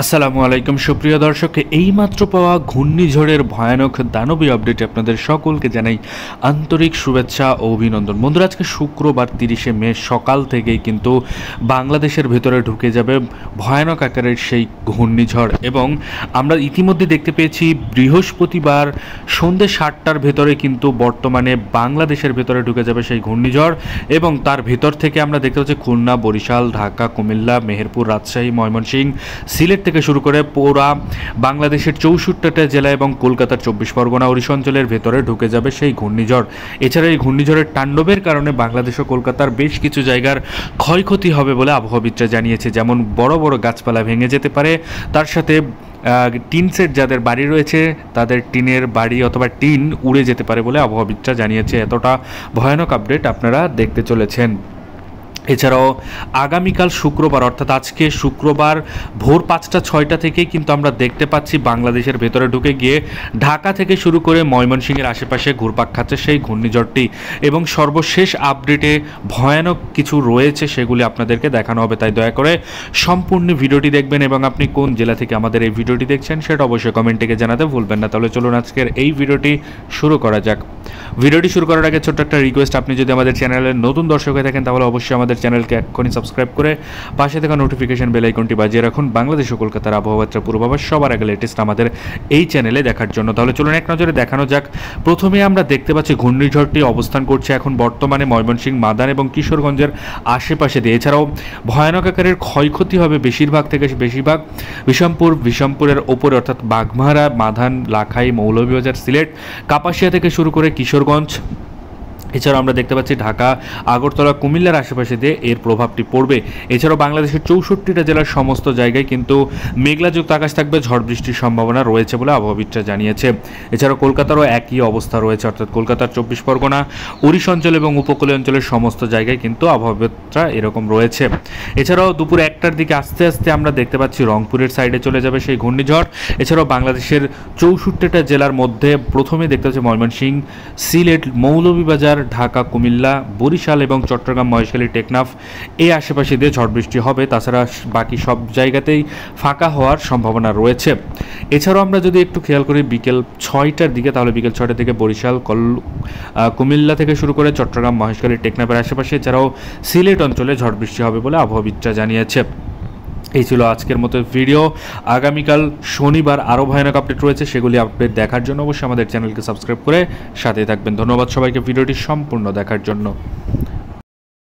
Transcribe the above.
আসসালামু আলাইকুম সুপ্রিয় দর্শক, এইমাত্র পাওয়া ঘূর্ণিঝড়ের ভয়ানক দানবীয় আপডেটে আপনাদের সকলকে জানাই আন্তরিক শুভেচ্ছা ও অভিনন্দন। বন্ধুরা, আজকে শুক্রবার 30শে মে সকাল থেকেই কিন্তু বাংলাদেশের ভেতরে ঢুকে যাবে ভয়ানক আকারের সেই ঘূর্ণিঝড়, এবং আমরা ইতিমধ্যে দেখতে পেয়েছি বৃহস্পতিবার সন্ধ্যে 7টার ভেতরে কিন্তু বর্তমানে বাংলাদেশের ভেতরে ঢুকে যাবে সেই ঘূর্ণিঝড়, এবং তার ভেতর থেকে আমরা দেখতে পাচ্ছি খুলনা, বরিশাল, ঢাকা, কুমিল্লা, মেহেরপুর, রাজশাহী, ময়মনসিংহ, সিলেট থেকে শুরু করে পুরা বাংলাদেশের 64টা জেলা এবং কলকাতার 24 পরগনা ওড়িশা অঞ্চলের ভেতরে ঢুকে যাবে সেই ঘূর্ণিঝড়। এছাড়া এই ঘূর্ণিঝড়ের তাণ্ডবের কারণে বাংলাদেশ ও কলকাতার বেশ কিছু জায়গার ক্ষয়ক্ষতি হবে বলে আবহাওয়াবিদরা জানিয়েছে। যেমন বড় বড় গাছপালা ভেঙে যেতে পারে, তার সাথে টিন সেট যাদের বাড়ি রয়েছে তাদের টিনের বাড়ি অথবা টিন উড়ে যেতে পারে বলে আবহাওয়াবিদরা জানিয়েছে। এতটা ভয়ানক আপডেট আপনারা দেখতে চলেছেন। এছাড়াও আগামীকাল শুক্রবার অর্থাৎ আজকে শুক্রবার ভোর 5টা-6টা থেকে কিন্তু আমরা দেখতে পাচ্ছি বাংলাদেশের ভেতরে ঢুকে গিয়ে ঢাকা থেকে শুরু করে ময়মনসিংহের আশেপাশে ঘুরপাক খাচ্ছে সেই ঘূর্ণিঝড়টি, এবং সর্বশেষ আপডেটে ভয়ানক কিছু রয়েছে সেগুলি আপনাদেরকে দেখানো হবে। তাই দয়া করে সম্পূর্ণ ভিডিওটি দেখবেন, এবং আপনি কোন জেলা থেকে আমাদের এই ভিডিওটি দেখছেন সেটা অবশ্যই কমেন্টে জানাতে ভুলবেন না। তাহলে চলুন আজকের এই ভিডিওটি শুরু করা যাক। ভিডিওটি শুরু করার আগে ছোট্ট একটা রিকোয়েস্ট, আপনি যদি আমাদের চ্যানেলের নতুন দর্শক হয়ে থাকেন তাহলে অবশ্যই আমাদের চ্যানেলকে এক্ষুনি সাবস্ক্রাইব করে পাশে থাকা নোটিফিকেশন বেল আইকনটি বাজিয়ে রাখুন বাংলাদেশ ও কলকাতার আবহাওয়ার পূর্বাভাস সবার আগে লেটেস্ট আমাদের এই চ্যানেলে দেখার জন্য। তাহলে চলুন এক নজরে দেখানো যাক। প্রথমে আমরা দেখতে পাচ্ছি ঘূর্ণিঝড়টি অবস্থান করছে এখন বর্তমানে ময়মনসিংহ, মাদান এবং কিশোরগঞ্জের আশেপাশে দিয়ে। এছাড়াও ভয়ানক আকারের ক্ষয়ক্ষতি হবে বেশিরভাগ বিষমপুরের ওপরে অর্থাৎ বাঘমারা, মাদান, লাখাই, মৌলভীবাজার, সিলেট, কাপাসিয়া থেকে শুরু করে কিশোরগঞ্জ। এছাড়াও আমরা দেখতে পাচ্ছি ঢাকা, আগরতলা, কুমিল্লার আশেপাশে দিয়ে এর প্রভাবটি পড়বে। এছাড়াও বাংলাদেশের 64টা জেলার সমস্ত জায়গায় কিন্তু মেঘলাযুক্ত আকাশ থাকবে, ঝড় বৃষ্টির সম্ভাবনা রয়েছে বলে আবহাওয়াবিদরা জানিয়েছে। এছাড়াও কলকাতারও একই অবস্থা রয়েছে, অর্থাৎ কলকাতার 24 পরগনা, ওড়িশা অঞ্চল এবং উপকূলীয় অঞ্চলের সমস্ত জায়গায় কিন্তু আবহাওয়াবিদরা এরকম রয়েছে। এছাড়াও দুপুর 1টার দিকে আস্তে আস্তে আমরা দেখতে পাচ্ছি রংপুরের সাইডে চলে যাবে সেই ঘূর্ণিঝড়। এছাড়াও বাংলাদেশের 64টা জেলার মধ্যে প্রথমে দেখতে পাচ্ছি ময়মনসিংহ, সিলেট, মৌলভীবাজার, ঢাকা, কুমিল্লা, বরিশাল এবং চট্টগ্রাম, মহেশখালী, টেকনাফ এই আশেপাশে দিয়ে ঝড় বৃষ্টি হবে। তাছাড়া বাকি সব জায়গাতেই ফাঁকা হওয়ার সম্ভাবনা রয়েছে। এছাড়াও আমরা যদি একটু খেয়াল করি বিকেল 6টার দিকে, তাহলে বিকেল 6টা থেকে বরিশাল, কুমিল্লা থেকে শুরু করে চট্টগ্রাম, মহেশখালী, টেকনাফের আশেপাশে এছাড়াও সিলেট অঞ্চলে ঝড় বৃষ্টি হবে বলে আবহাওয়াবিদরা জানিয়েছে। এই ছিল আজকের মতো ভিডিও। আগামীকাল শনিবার আরও ভয়ানক আপডেট রয়েছে, সেগুলি আপডেট দেখার জন্য অবশ্যই আমাদের চ্যানেলকে সাবস্ক্রাইব করে সাথে থাকবেন। ধন্যবাদ সবাইকে ভিডিওটি সম্পূর্ণ দেখার জন্য।